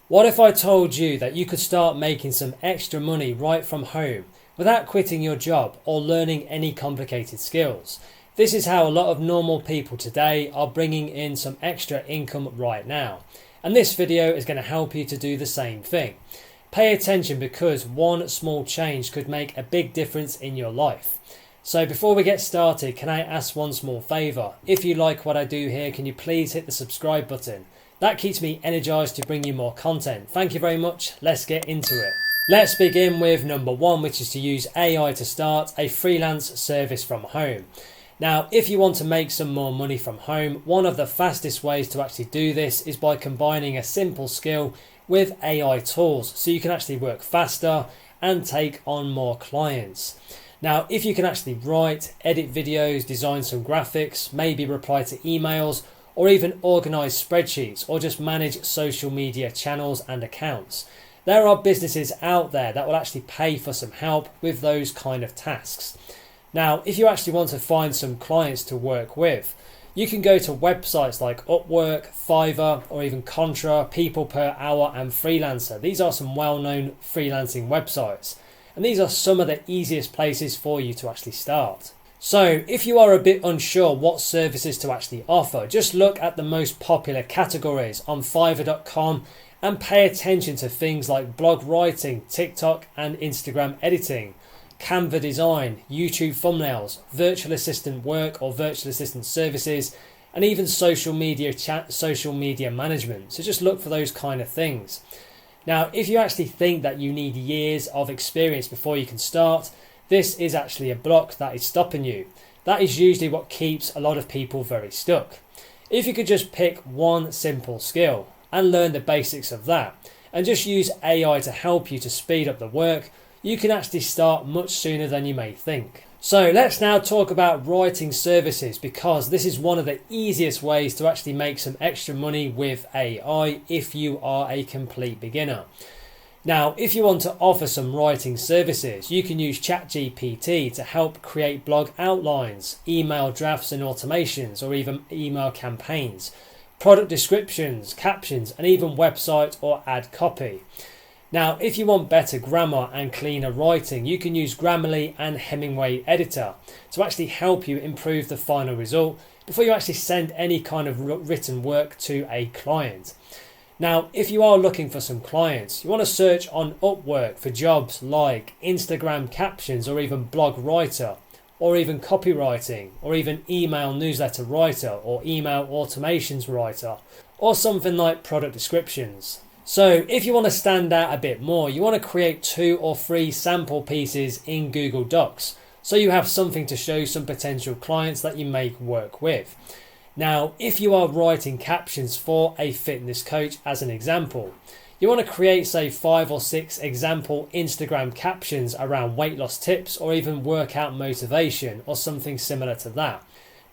What if I told you that you could start making some extra money right from home without quitting your job or learning any complicated skills? This is how a lot of normal people today are bringing in some extra income right now. And this video is going to help you to do the same thing. Pay attention because one small change could make a big difference in your life. So before we get started, can I ask one small favour? If you like what I do here, can you please hit the subscribe button? That keeps me energized to bring you more content. Thank you very much. Let's get into it. Let's begin with number one, which is to use AI to start a freelance service from home. Now, if you want to make some more money from home, one of the fastest ways to actually do this is by combining a simple skill with AI tools, so you can actually work faster and take on more clients. Now, if you can actually write, edit videos, design some graphics, maybe reply to emails, or even organize spreadsheets, or just manage social media channels and accounts, there are businesses out there that will actually pay for some help with those kind of tasks. Now, if you actually want to find some clients to work with, you can go to websites like Upwork, Fiverr, or even Contra, People Per Hour, and Freelancer. These are some well-known freelancing websites, and these are some of the easiest places for you to actually start. So if you are a bit unsure what services to actually offer, just look at the most popular categories on fiverr.com and pay attention to things like blog writing, TikTok and Instagram editing, Canva design, YouTube thumbnails, virtual assistant work or virtual assistant services, and even social media management. So just look for those kind of things. Now, if you actually think that you need years of experience before you can start, this is actually a block that is stopping you. That is usually what keeps a lot of people very stuck. If you could just pick one simple skill and learn the basics of that, and just use AI to help you to speed up the work, you can actually start much sooner than you may think. So let's now talk about writing services, because this is one of the easiest ways to actually make some extra money with AI if you are a complete beginner. Now, if you want to offer some writing services, you can use ChatGPT to help create blog outlines, email drafts and automations, or even email campaigns, product descriptions, captions, and even website or ad copy. Now, if you want better grammar and cleaner writing, you can use Grammarly and Hemingway Editor to actually help you improve the final result before you actually send any kind of written work to a client. Now, if you are looking for some clients, you want to search on Upwork for jobs like Instagram captions, or even blog writer, or even copywriting, or even email newsletter writer, or email automations writer, or something like product descriptions. So if you want to stand out a bit more, you want to create 2 or 3 sample pieces in Google Docs, so you have something to show some potential clients that you may work with. Now, if you are writing captions for a fitness coach as an example, you want to create say 5 or 6 example Instagram captions around weight loss tips, or even workout motivation, or something similar to that.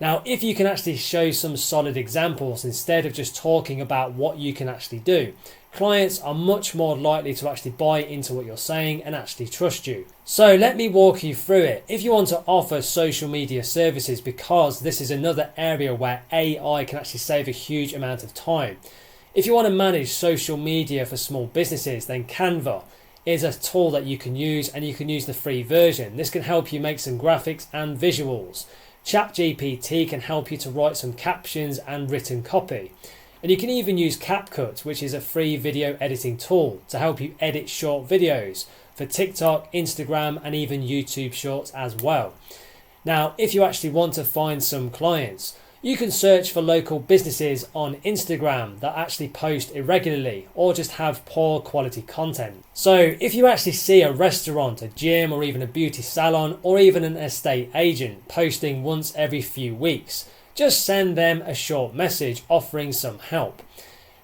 Now, if you can actually show some solid examples instead of just talking about what you can actually do, clients are much more likely to actually buy into what you're saying and actually trust you. So let me walk you through it. If you want to offer social media services, because this is another area where AI can actually save a huge amount of time. If you want to manage social media for small businesses, then Canva is a tool that you can use, and you can use the free version. This can help you make some graphics and visuals. ChatGPT can help you to write some captions and written copy. And you can even use CapCut, which is a free video editing tool to help you edit short videos for TikTok, Instagram, and even YouTube Shorts as well. Now, if you actually want to find some clients, you can search for local businesses on Instagram that actually post irregularly or just have poor quality content. So if you actually see a restaurant, a gym, or even a beauty salon, or even an estate agent posting once every few weeks, just send them a short message offering some help.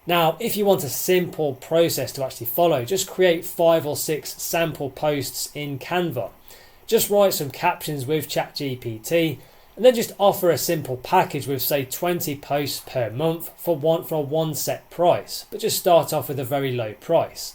Now, if you want a simple process to actually follow, just create 5 or 6 sample posts in Canva. Just write some captions with ChatGPT, and then just offer a simple package with say 20 posts per month for one set price, but just start off with a very low price.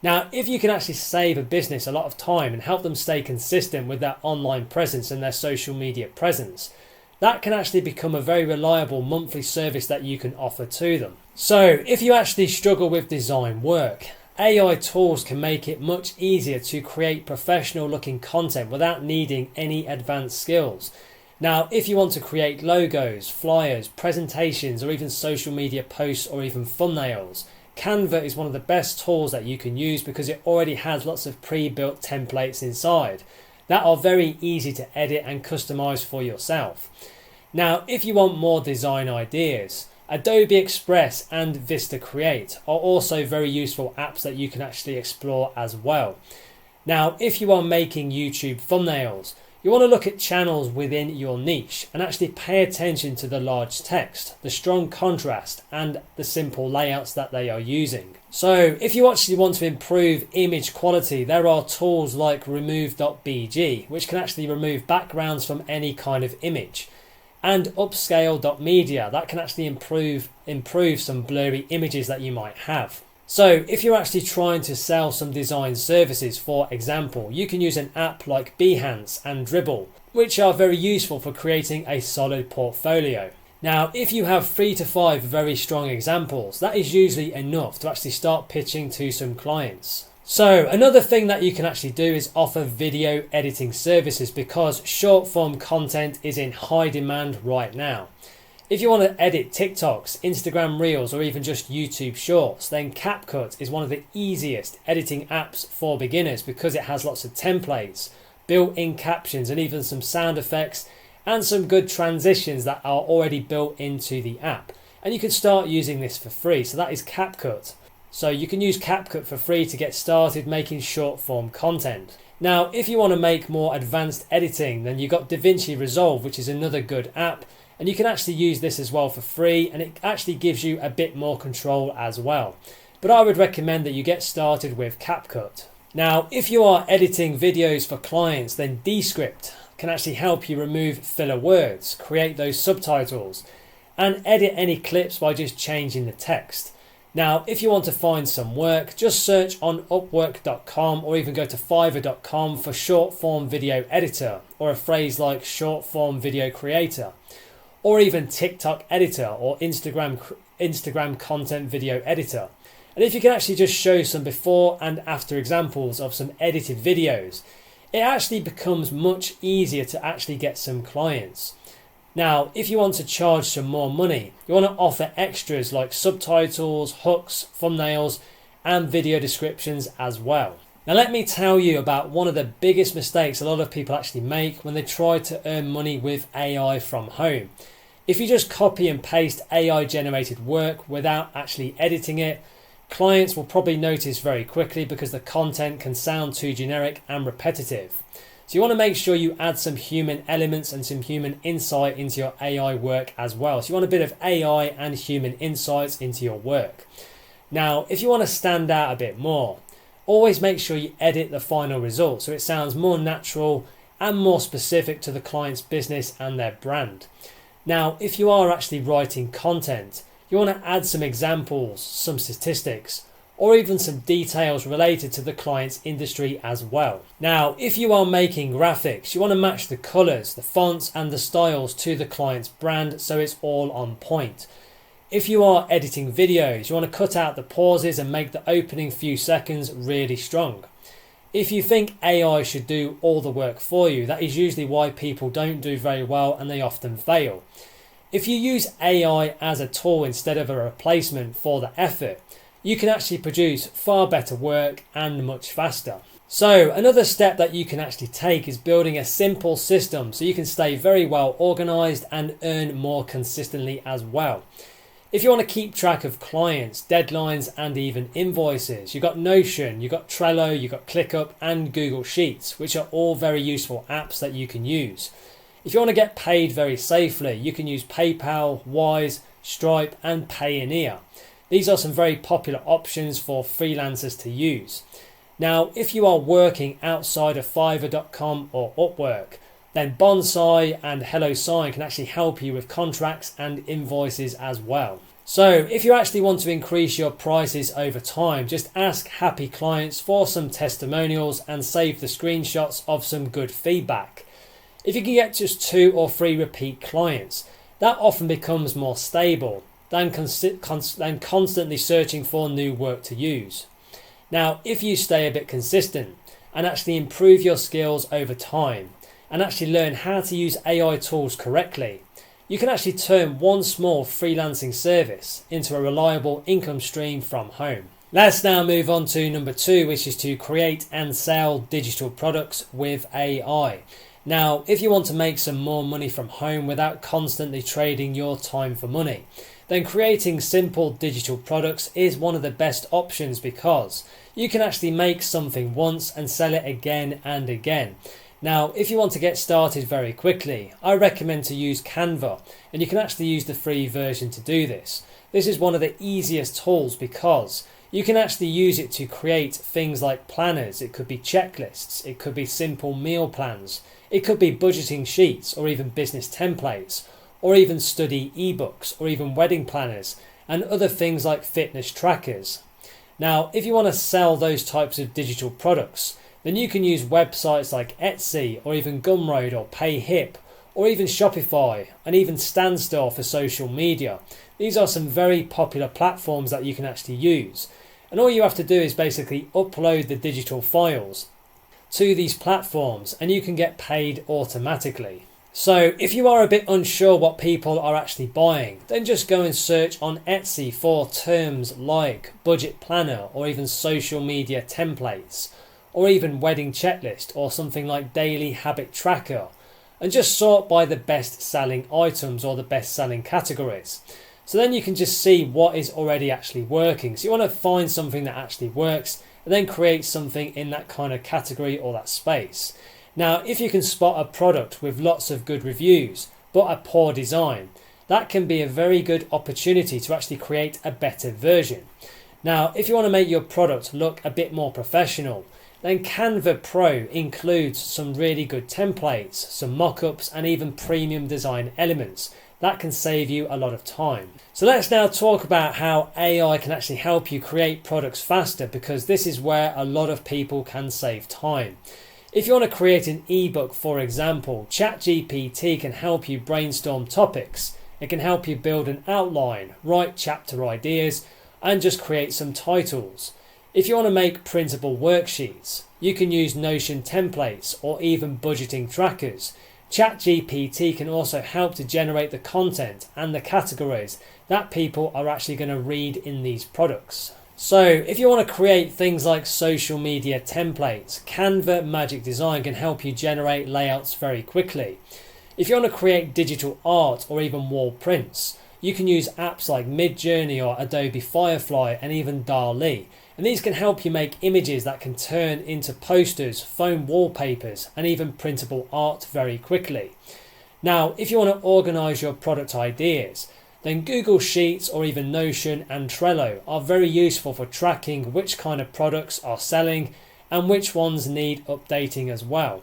Now, if you can actually save a business a lot of time and help them stay consistent with their online presence and their social media presence, that can actually become a very reliable monthly service that you can offer to them. So if you actually struggle with design work, AI tools can make it much easier to create professional looking content without needing any advanced skills. Now, if you want to create logos, flyers, presentations, or even social media posts or even thumbnails, Canva is one of the best tools that you can use because it already has lots of pre-built templates inside that are very easy to edit and customize for yourself. Now, if you want more design ideas, Adobe Express and Vista Create are also very useful apps that you can actually explore as well. Now, if you are making YouTube thumbnails, you want to look at channels within your niche and actually pay attention to the large text, the strong contrast, and the simple layouts that they are using. So if you actually want to improve image quality, there are tools like remove.bg, which can actually remove backgrounds from any kind of image, and upscale.media, that can actually improve some blurry images that you might have. So if you're actually trying to sell some design services, for example, you can use an app like Behance and Dribbble, which are very useful for creating a solid portfolio. Now, if you have 3 to 5 very strong examples, that is usually enough to actually start pitching to some clients. So another thing that you can actually do is offer video editing services, because short form content is in high demand right now. If you want to edit TikToks, Instagram Reels, or even just YouTube Shorts, then CapCut is one of the easiest editing apps for beginners because it has lots of templates, built-in captions, and even some sound effects and some good transitions that are already built into the app. And you can start using this for free. So that is CapCut. So you can use CapCut for free to get started making short form content. Now, if you want to make more advanced editing, then you've got DaVinci Resolve, which is another good app. And you can actually use this as well for free, and it actually gives you a bit more control as well. But I would recommend that you get started with CapCut. Now, if you are editing videos for clients, then Descript can actually help you remove filler words, create those subtitles, and edit any clips by just changing the text. Now, if you want to find some work, just search on upwork.com or even go to fiverr.com for short form video editor, or a phrase like short form video creator, or even TikTok editor or Instagram content video editor. And if you can actually just show some before and after examples of some edited videos, it actually becomes much easier to actually get some clients. Now, if you want to charge some more money, you want to offer extras like subtitles, hooks, thumbnails, and video descriptions as well. Now, let me tell you about one of the biggest mistakes a lot of people actually make when they try to earn money with AI from home. If you just copy and paste AI generated work without actually editing it, clients will probably notice very quickly because the content can sound too generic and repetitive. So you want to make sure you add some human elements and some human insight into your AI work as well. So you want a bit of AI and human insights into your work. Now, if you want to stand out a bit more, always make sure you edit the final result so it sounds more natural and more specific to the client's business and their brand. Now, if you are actually writing content, you want to add some examples, some statistics, or even some details related to the client's industry as well. Now, if you are making graphics, you want to match the colors, the fonts, and the styles to the client's brand so it's all on point. If you are editing videos, you want to cut out the pauses and make the opening few seconds really strong. If you think AI should do all the work for you, that is usually why people don't do very well and they often fail. If you use AI as a tool instead of a replacement for the effort, you can actually produce far better work and much faster. So another step that you can actually take is building a simple system so you can stay very well organized and earn more consistently as well. If you want to keep track of clients, deadlines, and even invoices, you've got Notion, you've got Trello, you've got ClickUp, and Google Sheets, which are all very useful apps that you can use. If you want to get paid very safely, you can use PayPal, Wise, Stripe, and Payoneer. These are some very popular options for freelancers to use. Now, if you are working outside of Fiverr.com or Upwork, then Bonsai and HelloSign can actually help you with contracts and invoices as well. So if you actually want to increase your prices over time, just ask happy clients for some testimonials and save the screenshots of some good feedback. If you can get just 2 or 3 repeat clients, that often becomes more stable than constantly searching for new work to use. Now, if you stay a bit consistent and actually improve your skills over time and actually learn how to use AI tools correctly, you can actually turn one small freelancing service into a reliable income stream from home. Let's now move on to number 2, which is to create and sell digital products with AI. Now, if you want to make some more money from home without constantly trading your time for money, then creating simple digital products is one of the best options because you can actually make something once and sell it again and again. Now, if you want to get started very quickly, I recommend to use Canva, and you can actually use the free version to do this. This is one of the easiest tools because you can actually use it to create things like planners. It could be checklists, it could be simple meal plans, it could be budgeting sheets or even business templates, or even study ebooks or even wedding planners and other things like fitness trackers. Now, if you want to sell those types of digital products, then you can use websites like Etsy or even Gumroad or PayHip or even Shopify and even Standstill for social media. These are some very popular platforms that you can actually use. And all you have to do is basically upload the digital files to these platforms and you can get paid automatically. So if you are a bit unsure what people are actually buying, then just go and search on Etsy for terms like budget planner or even social media templates or even wedding checklist or something like daily habit tracker, and just sort by the best selling items or the best selling categories. So then you can just see what is already actually working. So you want to find something that actually works and then create something in that kind of category or that space. Now, if you can spot a product with lots of good reviews but a poor design, that can be a very good opportunity to actually create a better version. Now, if you want to make your product look a bit more professional, then Canva Pro includes some really good templates, some mock-ups and even premium design elements that can save you a lot of time. So let's now talk about how AI can actually help you create products faster, because this is where a lot of people can save time. If you want to create an ebook, for example, ChatGPT can help you brainstorm topics. It can help you build an outline, write chapter ideas, and just create some titles. If you want to make printable worksheets, you can use Notion templates or even budgeting trackers. ChatGPT can also help to generate the content and the categories that people are actually going to read in these products. So if you want to create things like social media templates, Canva Magic Design can help you generate layouts very quickly. If you want to create digital art or even wall prints, you can use apps like Midjourney or Adobe Firefly and even DALL-E. And these can help you make images that can turn into posters, foam wallpapers, and even printable art very quickly. Now, if you want to organize your product ideas, then Google Sheets or even Notion and Trello are very useful for tracking which kind of products are selling and which ones need updating as well.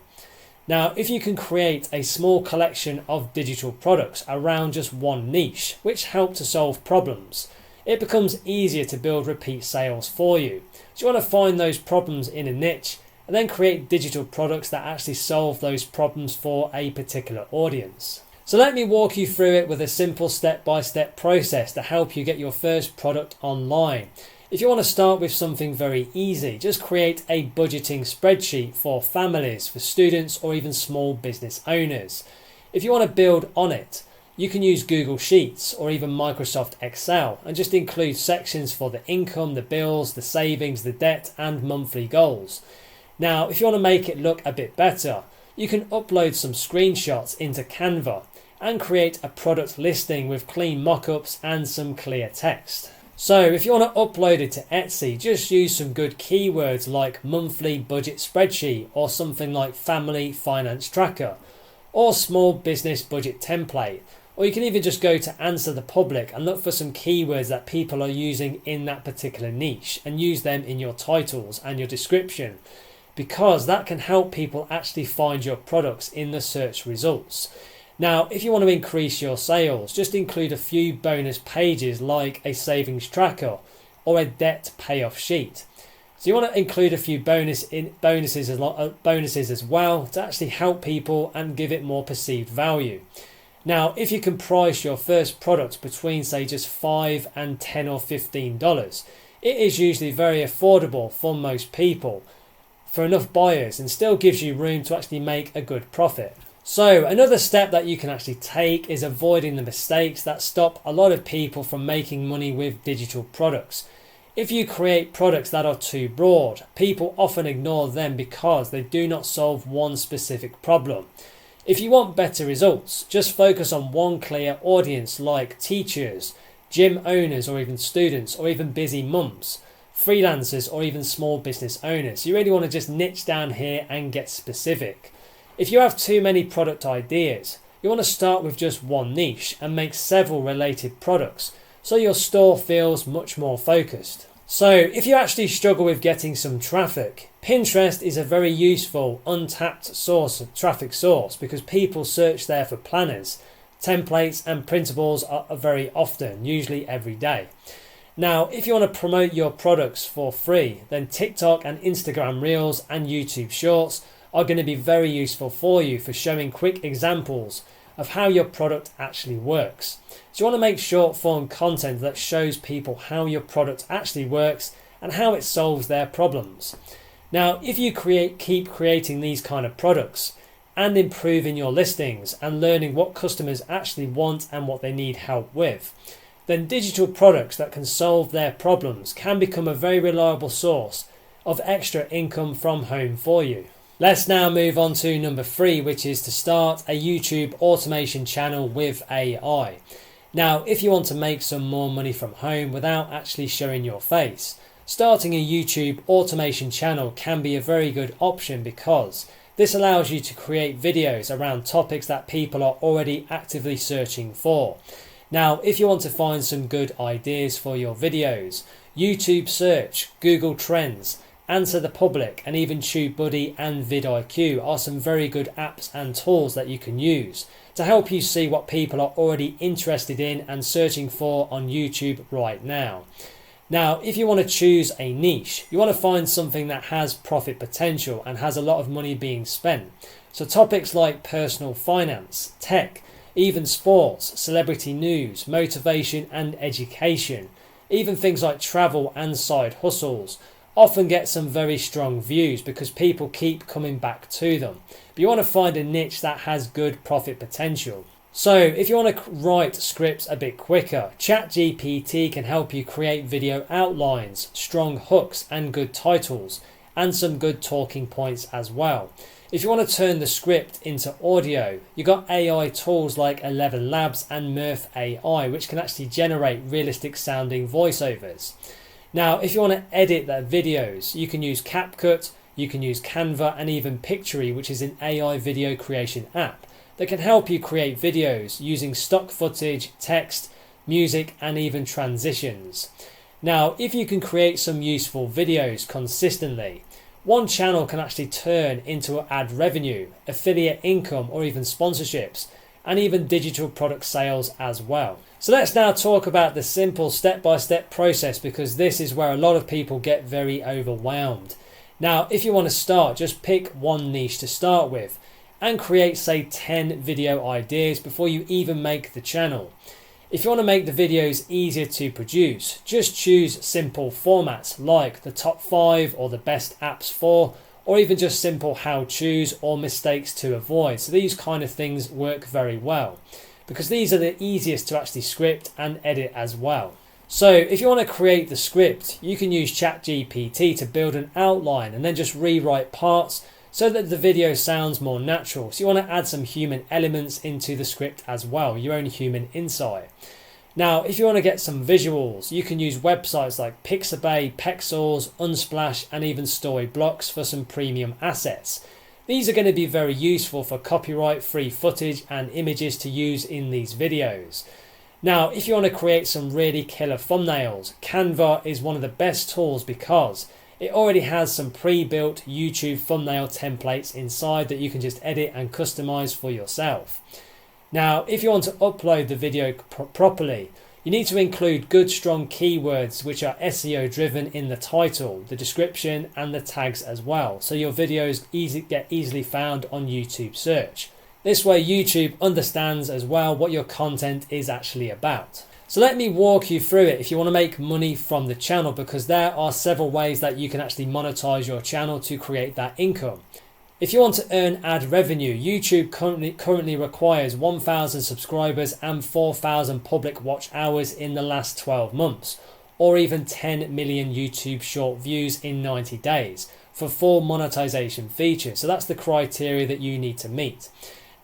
Now, if you can create a small collection of digital products around just one niche, which help to solve problems, it becomes easier to build repeat sales for you. So you want to find those problems in a niche and then create digital products that actually solve those problems for a particular audience. So let me walk you through it with a simple step-by-step process to help you get your first product online. If you want to start with something very easy, just create a budgeting spreadsheet for families, for students, or even small business owners. If you want to build on it, you can use Google Sheets or even Microsoft Excel and just include sections for the income, the bills, the savings, the debt, and monthly goals. Now, if you want to make it look a bit better, you can upload some screenshots into Canva and create a product listing with clean mock-ups and some clear text. So if you want to upload it to Etsy, just use some good keywords like monthly budget spreadsheet or something like family finance tracker or small business budget template. Or you can even just go to answer the public and look for some keywords that people are using in that particular niche and use them in your titles and your description, because that can help people actually find your products in the search results. Now, if you want to increase your sales, just include a few bonus pages like a savings tracker or a debt payoff sheet. So you want to include a few bonuses as well to actually help people and give it more perceived value. Now, if you can price your first product between say just $5 and $10 or $15, it is usually very affordable for most people for enough buyers and still gives you room to actually make a good profit. So another step that you can actually take is avoiding the mistakes that stop a lot of people from making money with digital products. If you create products that are too broad, people often ignore them because they do not solve one specific problem. If you want better results, just focus on one clear audience like teachers, gym owners or even students or even busy mums, freelancers or even small business owners. You really want to just niche down here and get specific. If you have too many product ideas, you want to start with just one niche and make several related products so your store feels much more focused. So if you actually struggle with getting some traffic, Pinterest is a very useful untapped traffic source because people search there for planners, templates and printables are very often, usually every day. Now, if you want to promote your products for free, then TikTok and Instagram Reels and YouTube Shorts are going to be very useful for you for showing quick examples of how your product actually works. So you want to make short form content that shows people how your product actually works and how it solves their problems. Now, if you keep creating these kind of products and improving your listings and learning what customers actually want and what they need help with, then digital products that can solve their problems can become a very reliable source of extra income from home for you. Let's now move on to number 3, which is to start a YouTube automation channel with AI. Now, if you want to make some more money from home without actually showing your face, starting a YouTube automation channel can be a very good option because this allows you to create videos around topics that people are already actively searching for. Now, if you want to find some good ideas for your videos, YouTube search, Google Trends, Answer the Public and even TubeBuddy and vidIQ are some very good apps and tools that you can use to help you see what people are already interested in and searching for on YouTube right now. Now, if you want to choose a niche, you want to find something that has profit potential and has a lot of money being spent. So topics like personal finance, tech, even sports, celebrity news, motivation and education, even things like travel and side hustles often get some very strong views because people keep coming back to them. But you want to find a niche that has good profit potential. So if you want to write scripts a bit quicker, ChatGPT can help you create video outlines, strong hooks and good titles, and some good talking points as well. If you want to turn the script into audio, you've got AI tools like 11 Labs and Murph AI, which can actually generate realistic sounding voiceovers. Now, if you want to edit their videos, you can use CapCut, you can use Canva and even Pictory, which is an AI video creation app that can help you create videos using stock footage, text, music and even transitions. Now, if you can create some useful videos consistently, one channel can actually turn into ad revenue, affiliate income or even sponsorships and even digital product sales as well. So let's now talk about the simple step-by-step process because this is where a lot of people get very overwhelmed. Now, if you want to start, just pick one niche to start with and create say 10 video ideas before you even make the channel. If you want to make the videos easier to produce, just choose simple formats like the top 5 or the best apps for, or even just simple how-tos or mistakes to avoid. So these kind of things work very well because these are the easiest to actually script and edit as well. So if you want to create the script, you can use ChatGPT to build an outline and then just rewrite parts so that the video sounds more natural. So you want to add some human elements into the script as well, your own human insight. Now, if you want to get some visuals, you can use websites like Pixabay, Pexels, Unsplash, and even Storyblocks for some premium assets. These are going to be very useful for copyright-free footage and images to use in these videos. Now, if you want to create some really killer thumbnails, Canva is one of the best tools because it already has some pre-built YouTube thumbnail templates inside that you can just edit and customize for yourself. Now, if you want to upload the video properly, You need to include good strong keywords which are SEO driven in the title, the description and the tags as well, so your videos get easily found on YouTube search. This way YouTube understands as well what your content is actually about. So let me walk you through it if you want to make money from the channel, because there are several ways that you can actually monetize your channel to create that income. If you want to earn ad revenue, YouTube currently requires 1,000 subscribers and 4,000 public watch hours in the last 12 months, or even 10 million YouTube short views in 90 days for full monetization features. So that's the criteria that you need to meet.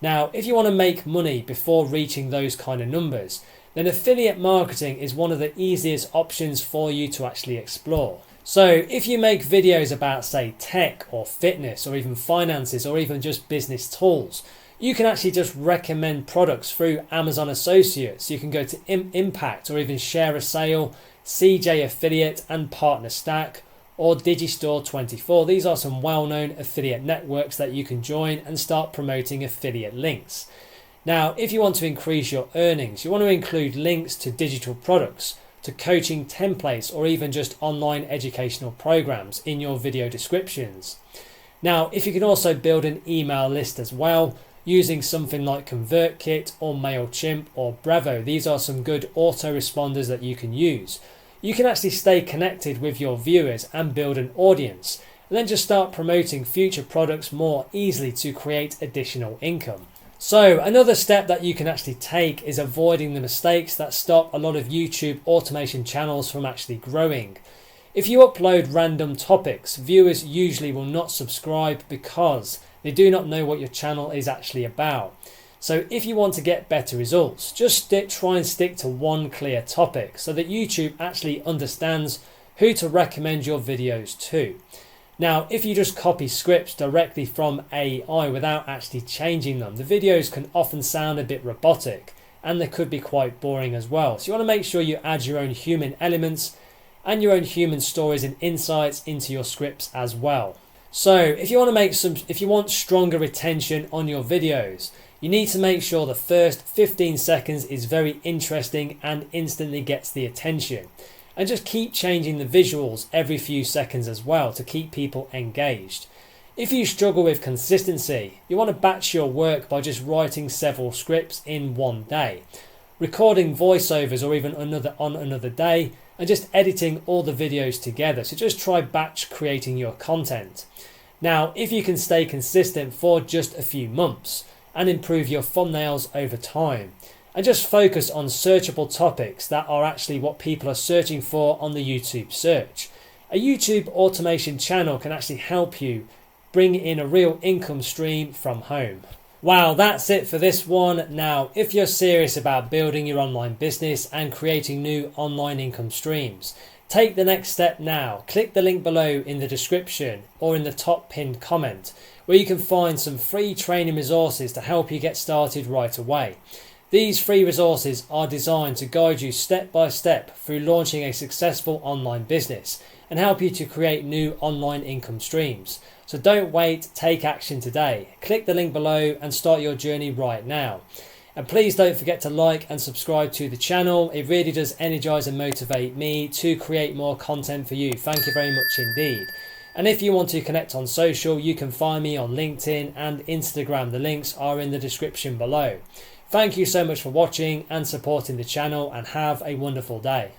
Now, if you want to make money before reaching those kind of numbers, then affiliate marketing is one of the easiest options for you to actually explore. So if you make videos about, say, tech or fitness or even finances or even just business tools, you can actually just recommend products through Amazon Associates. You can go to Impact or even Share a Sale, CJ Affiliate and Partner Stack or Digistore24. These are some well-known affiliate networks that you can join and start promoting affiliate links. Now, if you want to increase your earnings, you want to include links to digital products, to coaching templates or even just online educational programs in your video descriptions. Now, if you can also build an email list as well using something like ConvertKit or MailChimp or Bravo, these are some good autoresponders that you can use. You can actually stay connected with your viewers and build an audience, and then just start promoting future products more easily to create additional income. So another step that you can actually take is avoiding the mistakes that stop a lot of YouTube automation channels from actually growing. If you upload random topics, viewers usually will not subscribe because they do not know what your channel is actually about. So if you want to get better results, just try and stick to one clear topic so that YouTube actually understands who to recommend your videos to. Now, if you just copy scripts directly from AI without actually changing them, the videos can often sound a bit robotic and they could be quite boring as well. So you want to make sure you add your own human elements and your own human stories and insights into your scripts as well. So if you want stronger retention on your videos, you need to make sure the first 15 seconds is very interesting and instantly gets the attention. And just keep changing the visuals every few seconds as well to keep people engaged. If you struggle with consistency, you want to batch your work by just writing several scripts in one day, recording voiceovers or even on another day, and just editing all the videos together. So just try batch creating your content. Now, if you can stay consistent for just a few months and improve your thumbnails over time, and just focus on searchable topics that are actually what people are searching for on the YouTube search, a YouTube automation channel can actually help you bring in a real income stream from home. Wow, that's it for this one. Now, if you're serious about building your online business and creating new online income streams, take the next step now. Click the link below in the description or in the top pinned comment where you can find some free training resources to help you get started right away. These free resources are designed to guide you step by step through launching a successful online business and help you to create new online income streams. So don't wait, take action today. Click the link below and start your journey right now. And please don't forget to like and subscribe to the channel. It really does energize and motivate me to create more content for you. Thank you very much indeed. And if you want to connect on social, you can find me on LinkedIn and Instagram. The links are in the description below. Thank you so much for watching and supporting the channel, and have a wonderful day.